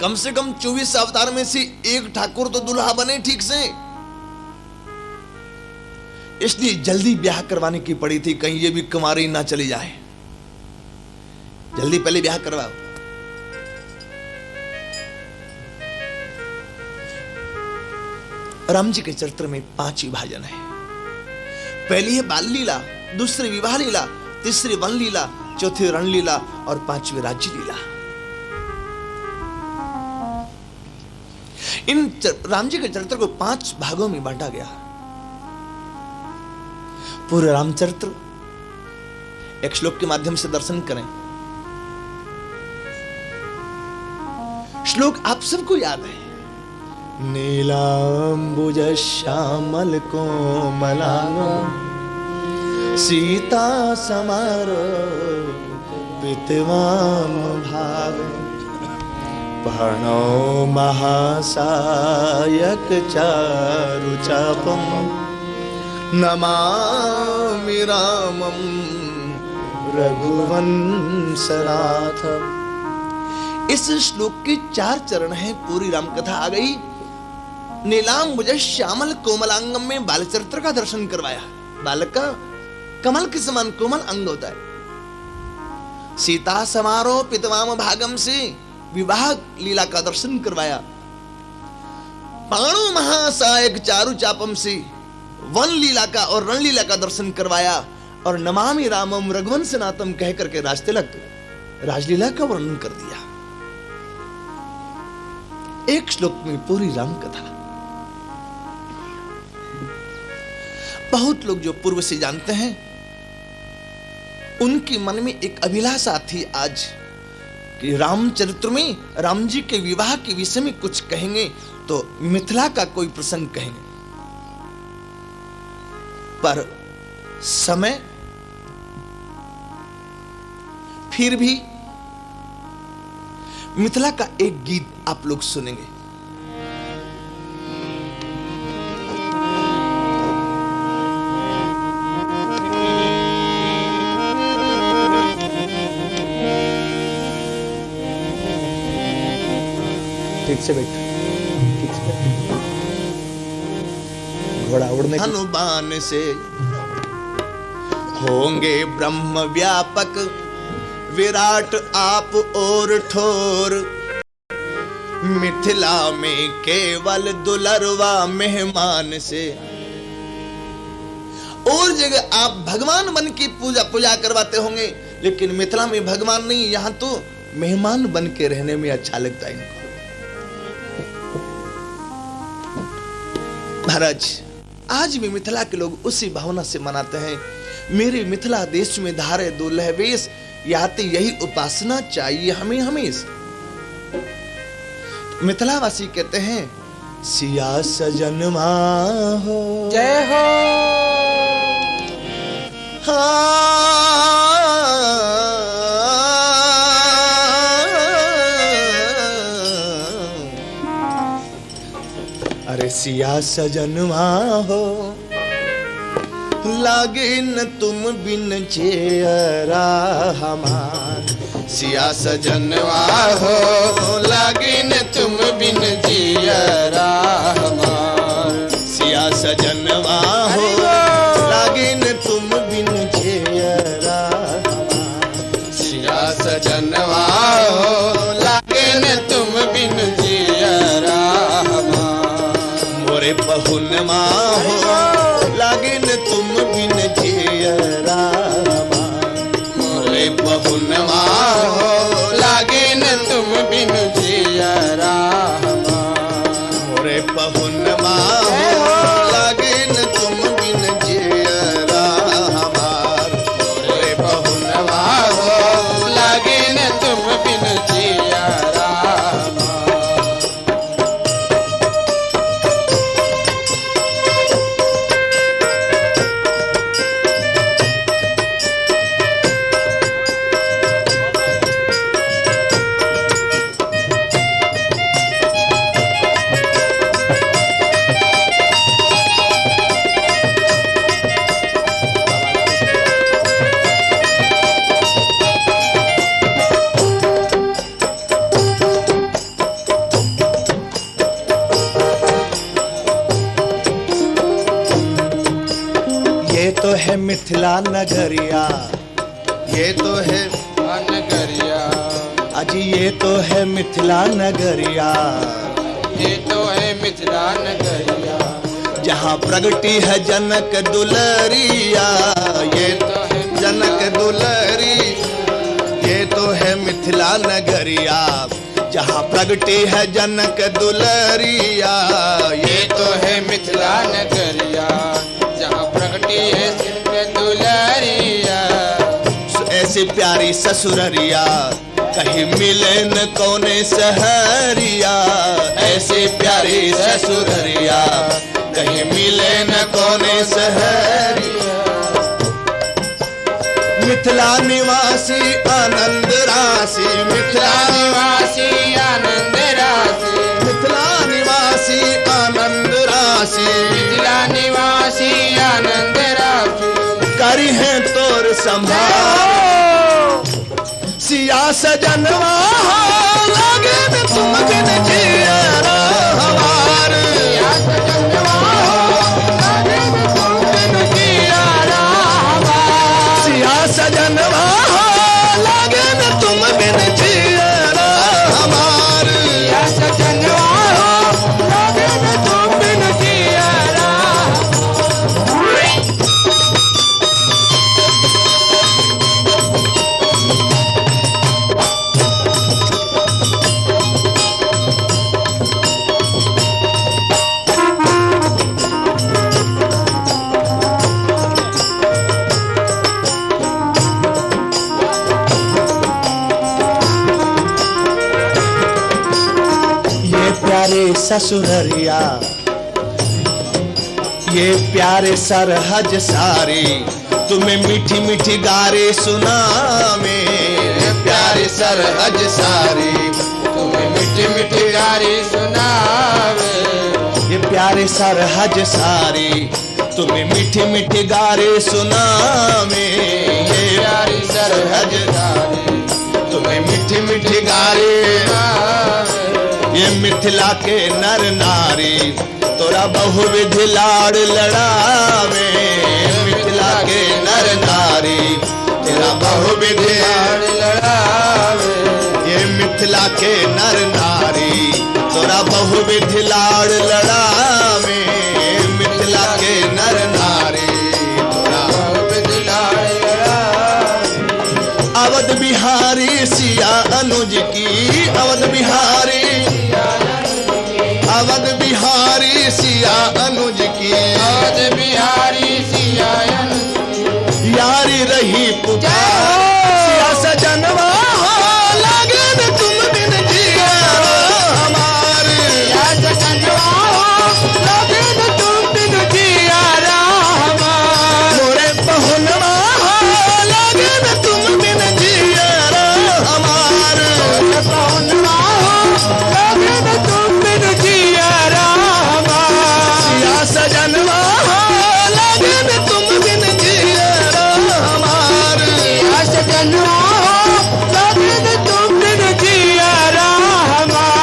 कम से कम 24 अवतार में से एक ठाकुर तो दुल्हा बने ठीक से, इसलिए जल्दी ब्याह करवाने की पड़ी थी, कहीं ये भी कुंवारी ना चली जाए। जल्दी पहले ब्याह करवाओ। राम जी के चरित्र में 5 विभाजन है। पहली है बाल लीला, दूसरी विवाह लीला, तीसरी वन लीला, चौथी रण लीला और 5वीं राज्य लीला। इन राम जी के चरित्र को 5 भागों में बांटा गया। पूरे रामचरित्र एक श्लोक के माध्यम से दर्शन करें। श्लोक आप सबको याद है। नीलांबुज श्यामल कोमलांगं सीता समारोपितवाम भाग पर्णो महासायक चारुचापम नमामि रामं रघुवंशनाथ। इस श्लोक के 4 चरण हैं, पूरी राम कथा आ गई। नीलांबुज श्यामल कोमलांगम में बाल चरित्र का दर्शन करवाया। बालक का कमल के समान कोमल अंग होता है। सीता समारोह पितवाम भागम से विवाह लीला का दर्शन करवाया। पाणु महासायक चारु चापम से वन लीला का और रण लीला का दर्शन करवाया। और नमामि रामम रघुवंश नातम कह करके राजतिलक राजलीला का वर्णन कर दिया। एक श्लोक में पूरी राम कथा। बहुत लोग जो पूर्व से जानते हैं उनके मन में एक अभिलाषा थी आज कि रामचरित्र में राम जी के विवाह के विषय में कुछ कहेंगे तो मिथिला का कोई प्रसंग कहेंगे, पर समय फिर भी मिथिला का एक गीत आप लोग सुनेंगे। ठीक से बैठ, ठीक से बैठ। घोड़ा उड़ने हनुमान से होंगे ब्रह्म व्यापक, विराट आप और ठोर, मिथिला में केवल दुलरवा मेहमान से। और जगह आप भगवान बन की पूजा करवाते होंगे, लेकिन मिथिला में भगवान नहीं, यहां तो मेहमान बन के रहने में अच्छा लगता है इनको। महाराज, आज भी मिथिला के लोग उसी भावना से मनाते हैं, मेरे मिथिला देश में धारे दुल्ह वेश, याते यही उपासना चाहिए हमें हमेशा। मिथिलावासी कहते हैं सिया सजन हो जय हो। अरे सिया सजन हो, लागे न तुम बिन चेहरा हमार। सिया सजनवा हो, लागे न तुम बिन जियरा हमार। सिया सजनवा हो, लागे न तुम बिन चेहरा हमार। सिया सजनवा हो, लागे न तुम बिन जियरा हमार। मोरे पहुनमा हो, लागे न तुम बिन चेहरा हमार। मोरे पहुनवा हो, लागे न तुम बिन जियरा हमार। मोरे पहुनमा हो, लागे न तुम बिन चेहरा हमार। मोरे पहुनवा हो, लागे न तुम बिन जियरा हमार। ये तो है मिथिला नगरिया, ये तो है नगरिया, अजी ये तो है मिथिला नगरिया, ये तो है मिथिला नगरिया। जहाँ प्रगटी है जनक दुलरिया। ये तो है जनक दुलरी, ये तो है मिथिला नगरिया, जहाँ प्रगटी है जनक दुलरिया। ये तो है मिथिला नगरिया, जहाँ प्रगटी है दुलरिया। ऐसी प्यारी ससुररिया, कहीं मिले न कोने सहरिया। ऐसी प्यारी ससुररिया, कहीं मिले न कोने सहरिया। मिथिला निवासी आनंद राशि, मिथिला निवासी आनंद राशि, मिथिला निवासी आनंद राशि। मिथिला निवासी आनंद राशि। करी है तोर संभाल, सिया सजनवा हो, लागे न तुम बिन जियरा हमार। सिया सजनवा हो, लागे न तुम बिन जियरा हमार। सिया सजनवा हो, लागे न तुम बिन जियरा हमार। सिया सजनवा हो, लागे न तुम बिन जियरा हमार। ससुररिया, ये प्यारे सरहज सारे तुम्हें मीठी मीठी गारे सुनावे। प्यारे सरहज सारे तुम्हें मीठी मीठी गारी सुनावे। ये प्यारे सरहज सारे तुम्हें मीठी मीठी गारे सुनावे। ये प्यारी सरहज सारे तुम्हें मीठी मीठी गारे सुनावे। ये मिथिला के नर नारी तोरा बहुविध लाड़ लड़ावे। मिथिला के नर नारी तेरा बहुविध लाड़ लड़ावे। ये मिथिला के नर नारी तोरा बहुविध लाड़ लड़ावे। मिथिला के नर नारी तोरा बहुविध लाड़ लड़ावे। अवध बिहारी सिया अनुज की, अवध बिहारी, अवध बिहारी सिया अनुज की, अवध बिहारी सिया यारी रही पुकार। सिया सजनवा हो लागे न तुम बिन जिया हमार। या सजनवा हो लागे न तुम बिन जिया हमार। मोरे पहुनवा हो लागे न तुम बिन जिया हमार। पहुनवा हो लागे न तुम बिन जिया हमार। सिया सजनवा हो लागे न तुम बिन जिया हमार। या सजनवा हो लागे न तुम बिन जिया हमार।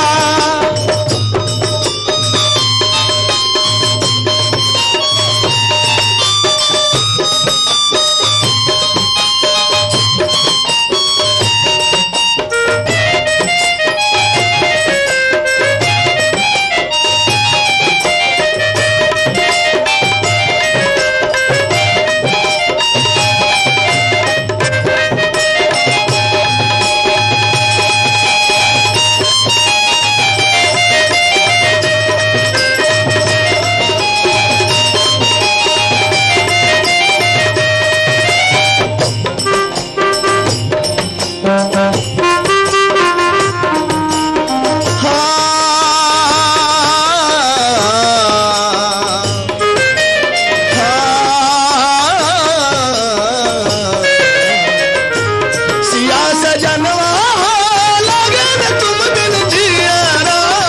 सिया सजनवा हो लागे न तुम बिन जिया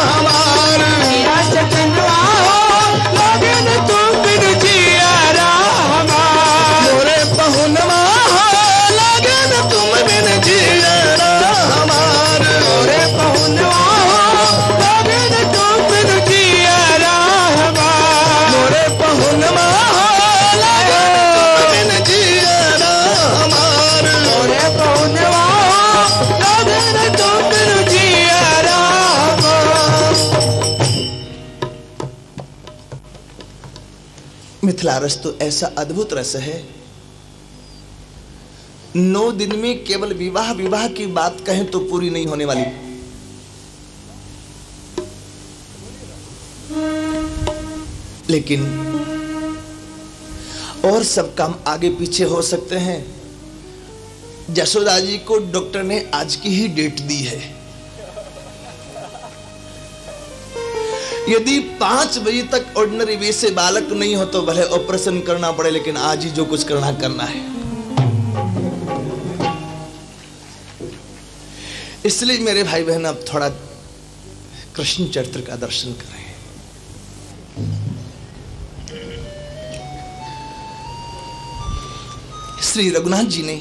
हमार। या सजनवा हो लागे न तुम बिन जिया हमार। मोरे पहुनवा हो लागे न तुम बिन जिया हमार। मोरे पहुनवा हो लागे न तुम बिन जिया हमार। मोरे पहुनवा हो लागे न तुम बिन जिया हमार। मोरे पहुनवा हो लागे न तुम बिन जिया हमार। मिथिला रस तो ऐसा अद्भुत रस है, 9 दिन में केवल विवाह विवाह की बात कहें तो पूरी नहीं होने वाली। लेकिन और सब काम आगे पीछे हो सकते हैं। जसोदा जी को डॉक्टर ने आज की ही डेट दी है। यदि 5 बजे तक ऑर्डिनरी वे से बालक नहीं हो तो भले ऑपरेशन करना पड़े, लेकिन आज ही जो कुछ करना करना है। इसलिए मेरे भाई बहन अब थोड़ा कृष्ण चरित्र का दर्शन करें। श्री रघुनाथ जी ने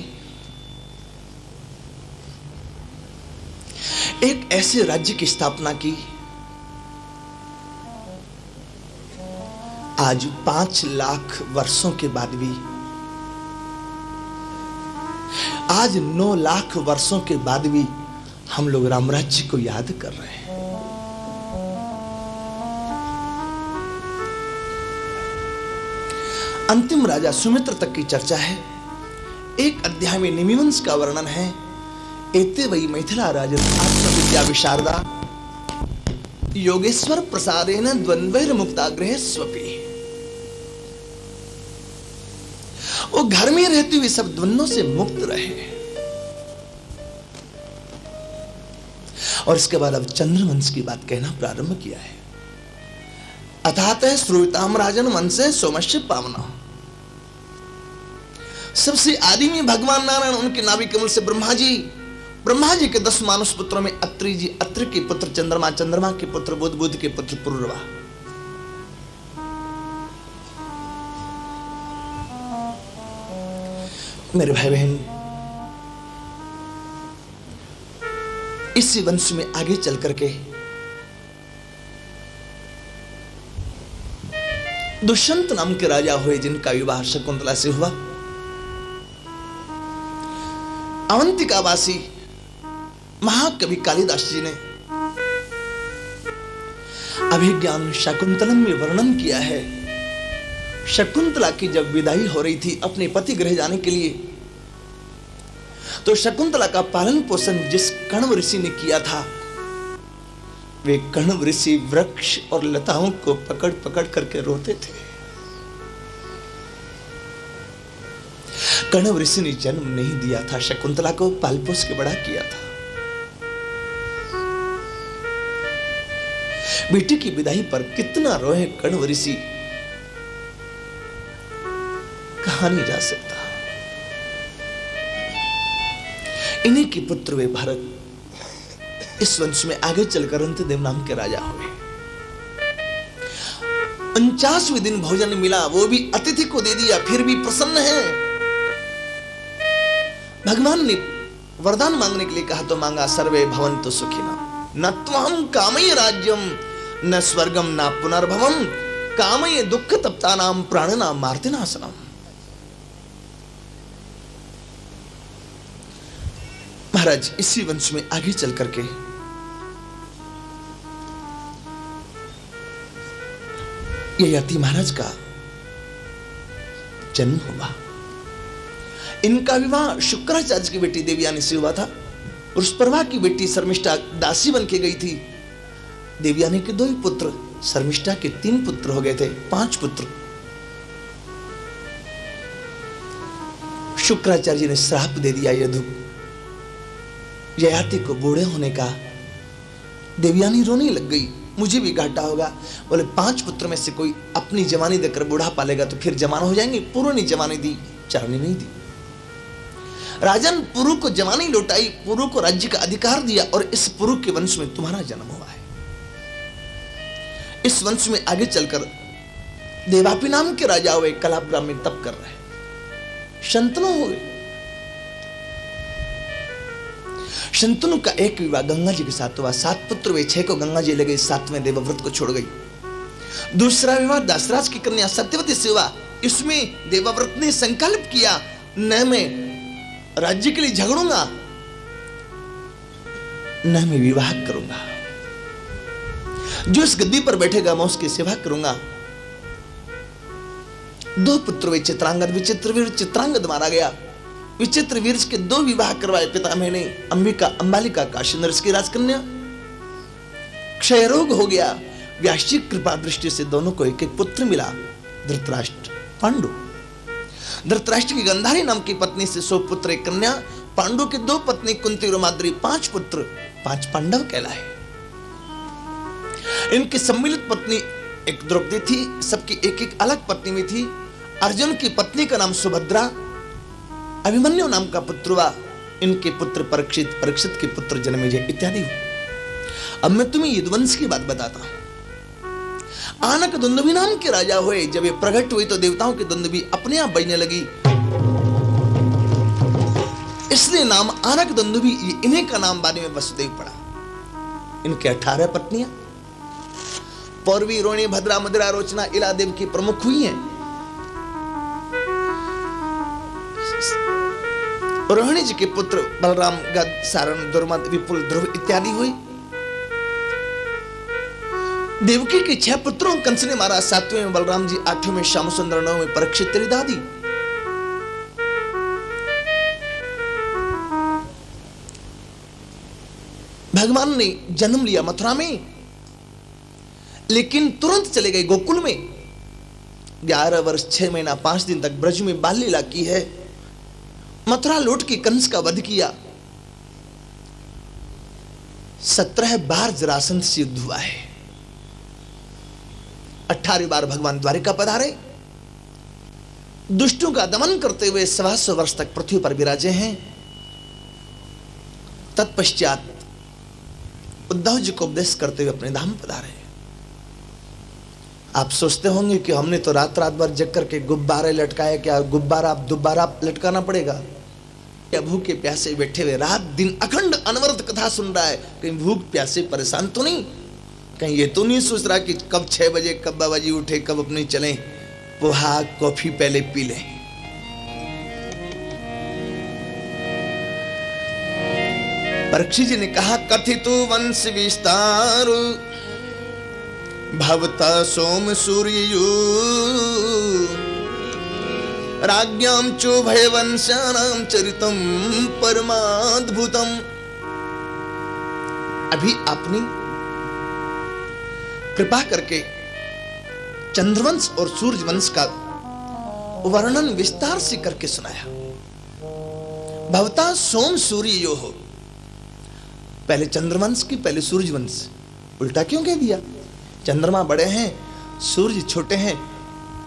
एक ऐसे राज्य की स्थापना की, आज 5 लाख वर्षों के बाद भी, आज 9 लाख वर्षों के बाद भी हम लोग राम राज्य को याद कर रहे हैं। अंतिम राजा सुमित्र तक की चर्चा है। एक अध्याय में निमिवंश का वर्णन है। एते वही मिथिला राजन आत्मविद्या विशारदा योगेश्वर प्रसादेन द्वंद्वैर मुक्ताग्रह स्वपी। वो घर में रहती हुई सब द्वंद्वों से मुक्त रहे। और इसके बाद अब चंद्रवंश की बात कहना प्रारंभ किया है। अथातः श्रूयताम राजन मन से सोमस्य पावना। सबसे आदि में भगवान नारायण, उनके नाभि कमल से ब्रह्मा जी के 10 मानस पुत्रों में अत्रि जी, अत्रि के पुत्र चंद्रमा, चंद्रमा के पुत्र बुध, बुध के पुत्र पुरुरवा। मेरे भाई बहन, इसी वंश में आगे चल करके दुष्यंत नाम के राजा हुए, जिनका विवाह शकुंतला से हुआ। अवंतिकावासी महाकवि कालिदास जी ने अभिज्ञान शकुंतलम में वर्णन किया है। शकुंतला की जब विदाई हो रही थी अपने पति गृह जाने के लिए, तो शकुंतला का पालन पोषण जिस कण्व ऋषि ने किया था, वे कण्व ऋषि वृक्ष और लताओं को पकड़ पकड़ करके रोते थे। कण्व ऋषि ने जन्म नहीं दिया था, शकुंतला को पाल पोस के बड़ा किया था। बेटी की विदाई पर कितना रोए कण्व ऋषि, कहा नहीं जा सकता। इन्हीं के पुत्र वे भरत इस वंश में आगे चलकर अंतदेव नाम के राजा हुए। 49वें दिन भोजन मिला, वो भी अतिथि को दे दिया, फिर भी प्रसन्न है। भगवान ने वरदान मांगने के लिए कहा तो मांगा, सर्वे भवन्तु सुखिनः न त्वहं कामये राज्यम न स्वर्गम न पुनर्भवम कामये दुःख तप्तानां प्राणिनां मार्तिनाशनम। महाराज, इसी वंश में आगे चल करके ययाति महाराज का जन्म हुआ। इनका विवाह शुक्राचार्य की बेटी देवयानी से हुआ था। पुष्परवा की बेटी शर्मिष्ठा दासी बन के गई थी। देवयानी के 2 ही पुत्र, शर्मिष्ठा के 3 पुत्र हो गए थे, 5 पुत्र। शुक्राचार्य जी ने श्राप दे दिया ययाति को बूढ़े होने का। देवयानी रोने लग गई, मुझे भी घाटा होगा। बोले 5 पुत्र में से कोई अपनी जवानी देकर बूढ़ा पालेगा तो फिर जवान हो जाएंगे। पुरु ने जवानी दी, चारनी नहीं दी। राजन पुरु को जवानी लौटाई, पुरु को राज्य का अधिकार दिया, और इस पुरु के वंश में तुम्हारा जन्म हुआ है। इस वंश में आगे चलकर देवापी नाम के राजा हुए, कलापग्राम में तप कर रहे। शंतनु हुए। शंतनु का एक विवाह गंगा जी के साथ हुआ। 7 पुत्र हुए, 6 को गंगा जी ले गई, 7वें देवव्रत को छोड़ गई। दूसरा विवाह दासराज की कन्या सत्यवती से हुआ। इसमें देवव्रत ने संकल्प किया, न मैं राज्य के लिए झगड़ूंगा, न मैं विवाह करूंगा। जो इस गद्दी पर बैठेगा मैं उसकी सेवा करूंगा। 2 पुत्र हुए, चित्रांगद विचित्रवीर। चित्रांगद मारा गया। विचित्रवीर के 2 विवाह करवाए पितामह ने। अंबिका अंबालिका काशी नरेश की राजकन्या। क्षय रोग हो गया। व्यास जी कृपा दृष्टि से दोनों को एक एक पुत्र मिला। धृतराष्ट्र, पांडु। धृतराष्ट्र की गंधारी नाम की पत्नी से 100 पुत्र, एक कन्या। पांडु की 2 पत्नी कुंती और माद्री, 5 पुत्र, 5 पांडव कहलाए। इनकी सम्मिलित पत्नी एक द्रौपदी थी, सबकी एक एक अलग पत्नी में थी। अर्जुन की पत्नी का नाम सुभद्रा। अभिमन्यु नाम का पुत्र हुआ। इनके पुत्र परीक्षित, परीक्षित के पुत्र जन्मेजय इत्यादि। अब मैं तुम्हें यदुवंश की बात बताता हूं। आनक दुंदुभि नाम के राजा हुए। जब ये प्रकट हुई तो देवताओं की दुंदुभि अपने आप बजने लगी, इसलिए नाम आनक दुंदुभि। इन्हीं का नाम बाद में वसुदेव पड़ा। इनके 18 पत्नियां पौरवी, रोणी, भद्रा, मदिरा, रोचना, इलादेव की प्रमुख हुई हैं। रोहिणी जी के पुत्र बलराम, गद, सारण, दुर्मद, विपुल, ध्रुव इत्यादि हुए। देवकी के 6 पुत्रों कंस ने मारा। 7वें में बलराम जी, 8वें में श्याम सुंदर, 9वें में परीक्षित तेरी दादी। भगवान ने जन्म लिया मथुरा में, लेकिन तुरंत चले गए गोकुल में। 11 वर्ष 6 महीना 5 दिन तक ब्रज में बाल लीला की है। मथुरा लौट के कंस का वध किया। 17 बार जरासंध से युद्ध हुआ है। 18 बार भगवान द्वारिका पधारे, दुष्टों का दमन करते हुए 125 वर्ष तक पृथ्वी पर विराजे हैं। तत्पश्चात उद्धव जी को उपदेश करते हुए अपने धाम पधारे। आप सोचते होंगे कि हमने तो रात रात भर जग करके गुब्बारे लटकाए, क्या गुब्बारा दोबारा लटकाना पड़ेगा? क्या भूखे प्यासे बैठे हुए रात दिन अखंड अनवरत कथा सुन रहा है, कहीं भूख प्यासे परेशान तो नहीं? कहीं ये तो नहीं सोच रहा कि कब 6 बजे कब बाबा जी उठे, कब अपने चलें, पोहा कॉफी पहले पी लें? परीक्षित जी ने कहा, कथितो वंश विस्तार भवता सोम सूर्ययु राज्ञां चोभय वंशानां चरितम परमाद्भुतम। अभी आपने कृपा करके चंद्रवंश और सूर्यवंश का वर्णन विस्तार से करके सुनाया। भवता सोम सूर्ययो हो, पहले चंद्रवंश की पहले सूर्यवंश, उल्टा क्यों कह दिया? चंद्रमा बड़े हैं, सूर्य छोटे हैं,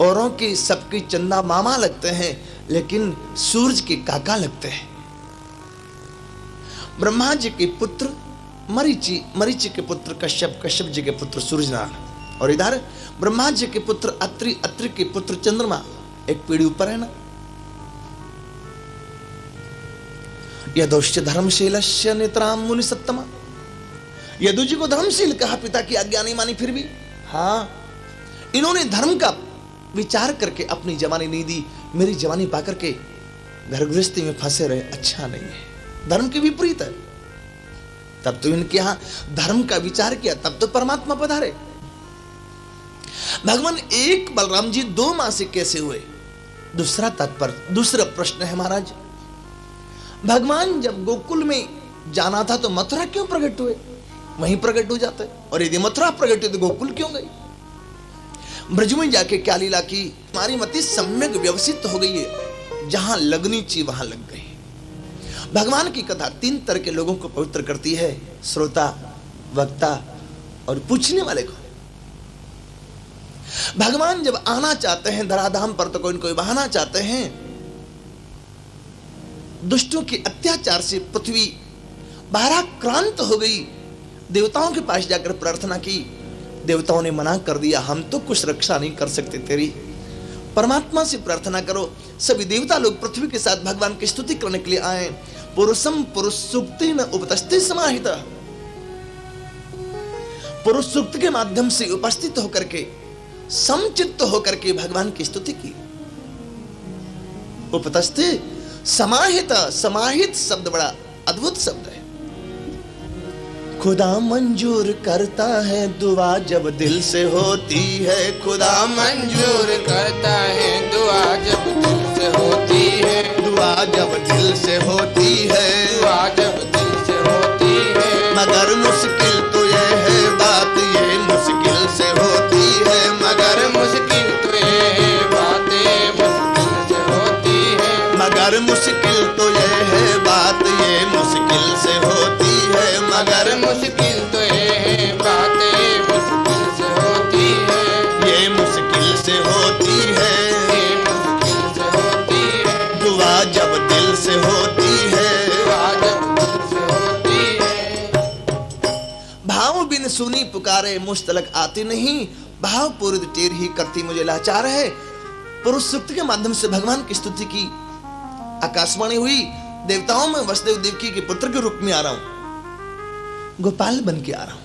औरों के सबके चंदा मामा लगते हैं, लेकिन सूर्य के काका लगते हैं। ब्रह्मा जी के पुत्र मरीचि, मरीचि के पुत्र कश्यप, कश्यप जी के पुत्र सूर्यनारायण, और इधर ब्रह्मा जी के पुत्र अत्रि, अत्रि के पुत्र चंद्रमा, एक पीढ़ी ऊपर है ना। यदोश्च धर्मशीलस्य नितराम मुनि सत्तमा, यदु जी को धर्मशील कहा, पिता की आज्ञा नहीं मानी, फिर भी हाँ इन्होंने धर्म का विचार करके अपनी जवानी नहीं दी। मेरी जवानी पाकर के घर गृहस्थी में फंसे रहे, अच्छा नहीं है, धर्म के विपरीत है। तब तो इनके यहां धर्म का विचार किया, तब तो परमात्मा पधारे। भगवान एक बलराम जी 2 माह से कैसे हुए? दूसरा तात्पर्य, दूसरा प्रश्न है महाराज, भगवान जब गोकुल में जाना था तो मथुरा क्यों प्रकट हुए? वहीं प्रकट हो जाते, और यदि मथुरा प्रकट हुई तो गोकुल क्यों गई? ब्रज में जाके क्या लीला की? तुम्हारी मति सम्यक व्यवस्थित हो गई है, जहां लगनी चाहिए वहां लग गई। भगवान की कथा 3 तरह के लोगों को पवित्र करती है, श्रोता, वक्ता और पूछने वाले को। भगवान जब आना चाहते हैं धराधाम पर तो कोई न कोई बहाना चाहते हैं। दुष्टों के अत्याचार से पृथ्वी भाराक्रांत हो गई, देवताओं के पास जाकर प्रार्थना की, देवताओं ने मना कर दिया, हम तो कुछ रक्षा नहीं कर सकते तेरी, परमात्मा से प्रार्थना करो। सभी देवता लोग पृथ्वी के साथ भगवान की स्तुति करने के लिए आए। पुरुषम पुरुष सूक्ति न उपतस्ति समाहित, पुरुष सूक्त के माध्यम से उपस्थित होकर के समचित्त होकर के भगवान की स्तुति की। उपतस्ति समाहित, समाहित शब्द बड़ा अद्भुत शब्द है। खुदा मंजूर करता है दुआ जब दिल से होती है, खुदा मंजूर करता है दुआ जब दिल से होती है, दुआ जब दिल से होती है, दुआ जब दिल से होती है। मगर मुश्किल तो ये है बात, ये मुश्किल से होती है, मगर मुश्किल तो ये बातें मुश्किल से होती है, मगर मुश्किल तो ये है बात, ये मुश्किल से होती है, मगर मुश्किल तो ये बातें मुश्किल से होती है, ये मुश्किल से होती है, ये मुश्किल से होती है। दुआ जब दिल से होती है, दुआ जब दिल से होती है। भाव बिन सुनी पुकारे मुस्तलक आती नहीं, भाव पूरित टेर ही करती मुझे लाचार है। पुरुष सूक्त के माध्यम से भगवान की स्तुति की, आकाशवाणी हुई, देवताओं में वसुदेव देवकी के पुत्र के रूप में आ रहा हूं, गोपाल बन के आ रहा हूं।